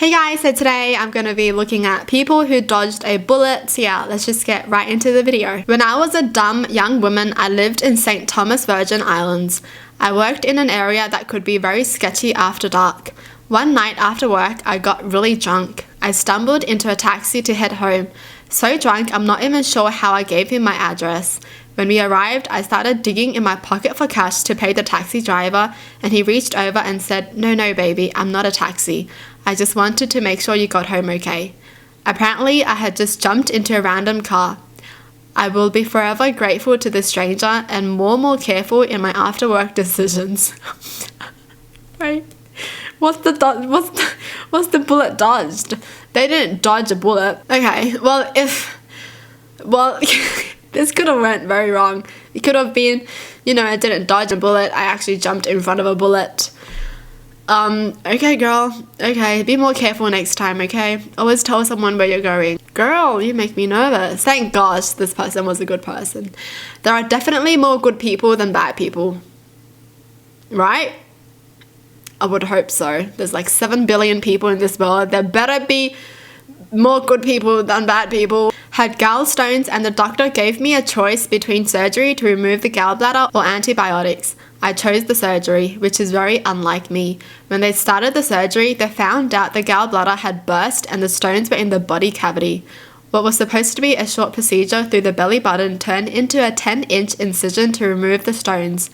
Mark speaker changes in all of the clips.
Speaker 1: Hey guys, so today I'm going to be looking at people who dodged a bullet. So yeah, let's just get right into the video. When I was a dumb young woman, I lived in St. Thomas Virgin Islands. I worked in an area that could be very sketchy after dark. One night after work, I got really drunk. I stumbled into a taxi to head home. So drunk, I'm not even sure how I gave him my address. When we arrived, I started digging in my pocket for cash to pay the taxi driver, and he reached over and said, No, baby, I'm not a taxi. I just wanted to make sure you got home okay. Apparently, I had just jumped into a random car. I will be forever grateful to this stranger and more careful in my after-work decisions. Wait, what's the bullet dodged? They didn't dodge a bullet. Okay, well, this could have went very wrong. It could have been, I didn't dodge a bullet. I actually jumped in front of a bullet. Okay, girl. Okay, be more careful next time, okay? Always tell someone where you're going. Girl, you make me nervous. Thank gosh this person was a good person. There are definitely more good people than bad people. Right? I would hope so. There's like 7 billion people in this world. There better be more good people than bad people. Had gallstones and the doctor gave me a choice between surgery to remove the gallbladder or antibiotics. I chose the surgery, which is very unlike me. When they started the surgery, they found out the gallbladder had burst and the stones were in the body cavity. What was supposed to be a short procedure through the belly button turned into a 10-inch incision to remove the stones.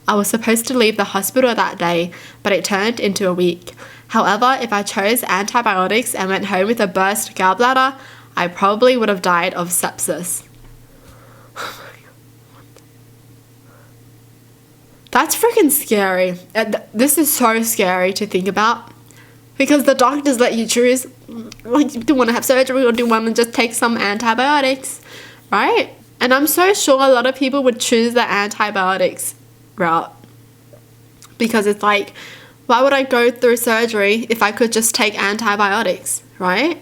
Speaker 1: I was supposed to leave the hospital that day, but it turned into a week. However, if I chose antibiotics and went home with a burst gallbladder, I probably would have died of sepsis. That's freaking scary. This is so scary to think about. Because the doctors let you choose, like, do you want to have surgery or do you want to just take some antibiotics, right? And I'm so sure a lot of people would choose the antibiotics route. Because it's like, why would I go through surgery if I could just take antibiotics, right?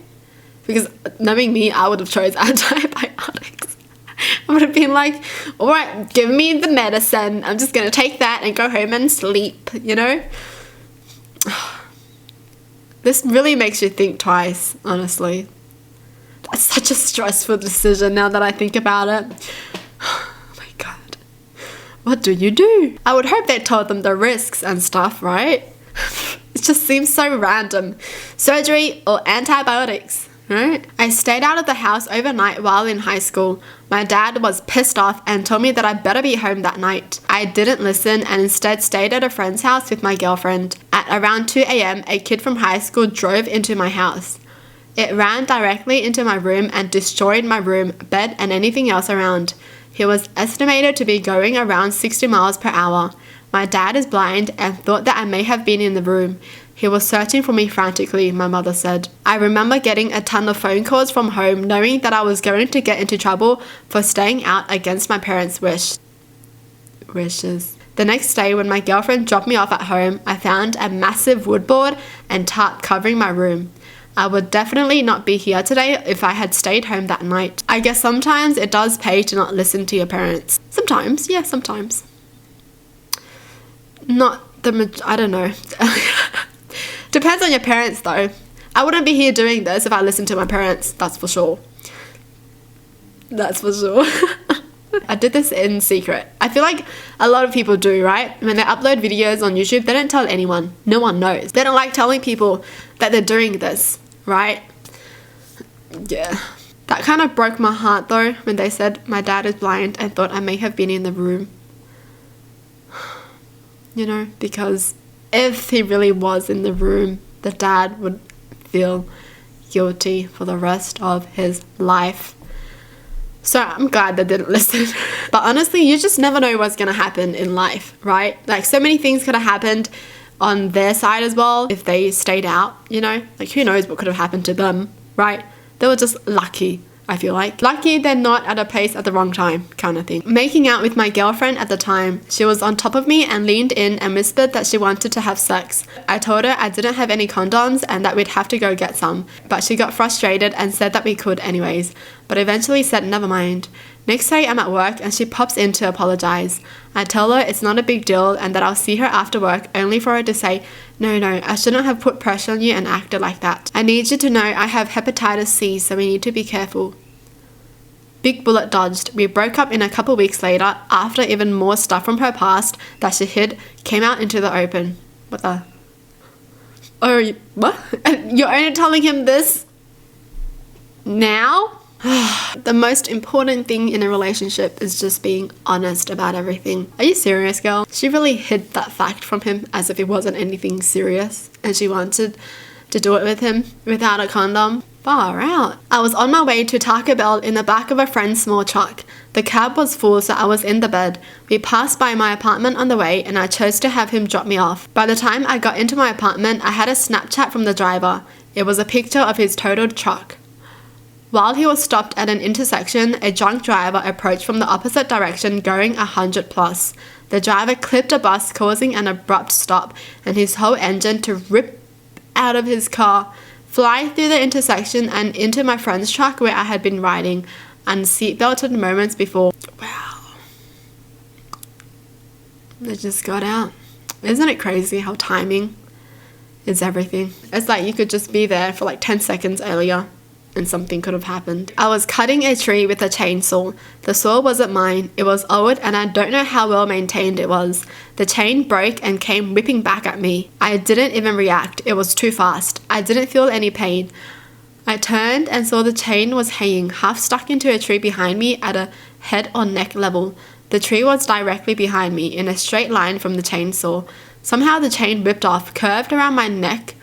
Speaker 1: Because knowing me, I would have chose antibiotics. I would have been like, all right, give me the medicine. I'm just going to take that and go home and sleep, This really makes you think twice, honestly. That's such a stressful decision now that I think about it. Oh my God. What do you do? I would hope they told them the risks and stuff, right? It just seems so random. Surgery or antibiotics. Right? I stayed out of the house overnight while in high school. My dad was pissed off and told me that I better be home that night. I didn't listen and instead stayed at a friend's house with my girlfriend. At around 2 a.m., a kid from high school drove into my house. It ran directly into my room and destroyed my room, bed, and anything else around. He was estimated to be going around 60 miles per hour. My dad is blind and thought that I may have been in the room. He was searching for me frantically, my mother said. I remember getting a ton of phone calls from home knowing that I was going to get into trouble for staying out against my parents' wishes. The next day, when my girlfriend dropped me off at home, I found a massive wood board and tarp covering my room. I would definitely not be here today if I had stayed home that night. I guess sometimes it does pay to not listen to your parents. Sometimes, yeah, sometimes. I don't know. Depends on your parents though. I wouldn't be here doing this if I listened to my parents, that's for sure. That's for sure. I did this in secret. I feel like a lot of people do, right? When they upload videos on YouTube, they don't tell anyone. No one knows. They don't like telling people that they're doing this, right? Yeah. That kind of broke my heart though when they said my dad is blind and thought I may have been in the room. Because if he really was in the room, the dad would feel guilty for the rest of his life. So I'm glad they didn't listen. But honestly, you just never know what's going to happen in life, right? Like so many things could have happened on their side as well if they stayed out, Like who knows what could have happened to them, right? They were just lucky. I feel like. Lucky they're not at a place at the wrong time, kind of thing. Making out with my girlfriend at the time. She was on top of me and leaned in and whispered that she wanted to have sex. I told her I didn't have any condoms and that we'd have to go get some. But she got frustrated and said that we could anyways. But eventually said never mind. Next day I'm at work and she pops in to apologize. I tell her it's not a big deal and that I'll see her after work, only for her to say, no, I shouldn't have put pressure on you and acted like that. I need you to know I have hepatitis C, so we need to be careful. Big bullet dodged. We broke up in a couple weeks later after even more stuff from her past that she hid came out into the open. What the? Oh, what? You're only telling him this now? The most important thing in a relationship is just being honest about everything. Are you serious, girl? She really hid that fact from him as if it wasn't anything serious and she wanted to do it with him without a condom. Far out. I was on my way to Taco Bell in the back of a friend's small truck. The cab was full, so I was in the bed. We passed by my apartment on the way and I chose to have him drop me off. By the time I got into my apartment, I had a Snapchat from the driver. It was a picture of his totaled truck. While he was stopped at an intersection, a drunk driver approached from the opposite direction going 100 plus. The driver clipped a bus, causing an abrupt stop and his whole engine to rip out of his car, fly through the intersection and into my friend's truck where I had been riding, unseatbelted moments before. Wow. They just got out. Isn't it crazy how timing is everything? It's like you could just be there for like 10 seconds earlier and something could have happened. I was cutting a tree with a chainsaw. The saw wasn't mine. It was old and I don't know how well maintained it was. The chain broke and came whipping back at me. I didn't even react. It was too fast. I didn't feel any pain. I turned and saw the chain was hanging, half stuck into a tree behind me at a head or neck level. The tree was directly behind me in a straight line from the chainsaw. Somehow the chain whipped off, curved around my neck,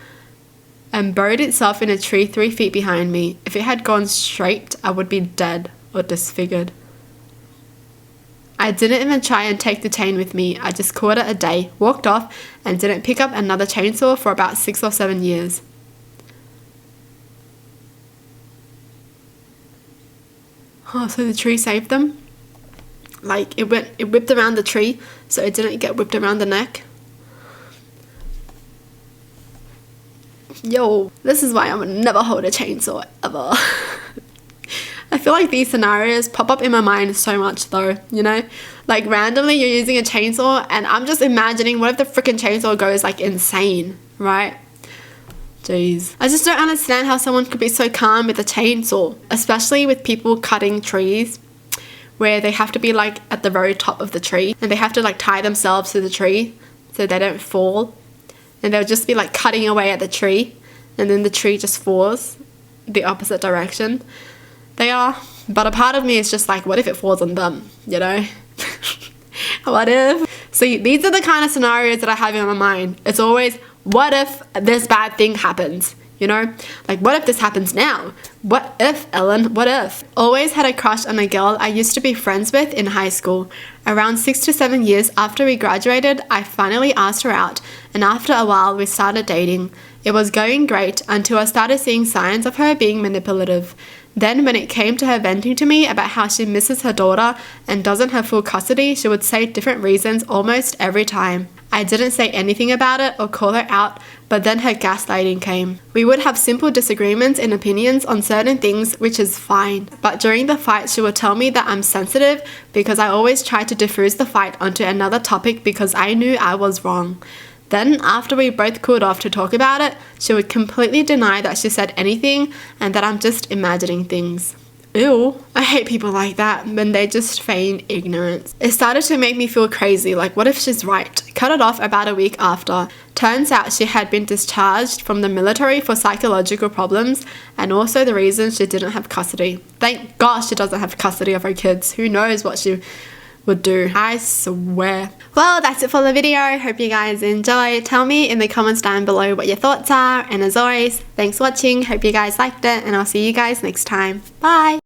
Speaker 1: and buried itself in a tree 3 feet behind me. If it had gone straight, I would be dead or disfigured. I didn't even try and take the chain with me. I just called it a day, walked off, and didn't pick up another chainsaw for about 6 or 7 years. Oh, so the tree saved them? Like, it whipped around the tree, so it didn't get whipped around the neck? Yo, this is why I would never hold a chainsaw, ever. I feel like these scenarios pop up in my mind so much though, you know? Like randomly you're using a chainsaw and I'm just imagining what if the freaking chainsaw goes like insane, right? Jeez. I just don't understand how someone could be so calm with a chainsaw, especially with people cutting trees where they have to be like at the very top of the tree and they have to like tie themselves to the tree so they don't fall. And they'll just be like cutting away at the tree and then the tree just falls the opposite direction. They are. But a part of me is just like, what if it falls on them, you know? What if? See, these are the kind of scenarios that I have in my mind. It's always, what if this bad thing happens? You know, like what if this happens now? What if, Ellen? What if? Always had a crush on a girl I used to be friends with in high school. Around 6 to 7 years after we graduated, I finally asked her out, and after a while we started dating. It was going great until I started seeing signs of her being manipulative. Then when it came to her venting to me about how she misses her daughter and doesn't have full custody, she would say different reasons almost every time. I didn't say anything about it or call her out, but then her gaslighting came. We would have simple disagreements in opinions on certain things, which is fine. But during the fight, she would tell me that I'm sensitive because I always try to diffuse the fight onto another topic because I knew I was wrong. Then, after we both cooled off to talk about it, she would completely deny that she said anything and that I'm just imagining things. Ew. I hate people like that when they just feign ignorance. It started to make me feel crazy, like what if she's right? Cut it off about a week after. Turns out she had been discharged from the military for psychological problems and also the reason she didn't have custody. Thank gosh she doesn't have custody of her kids. Who knows what she would do, I swear. Well, that's it for the video. Hope you guys enjoy. Tell me in the comments down below what your thoughts are, and as always, thanks for watching. Hope you guys liked it, and I'll see you guys next time. Bye.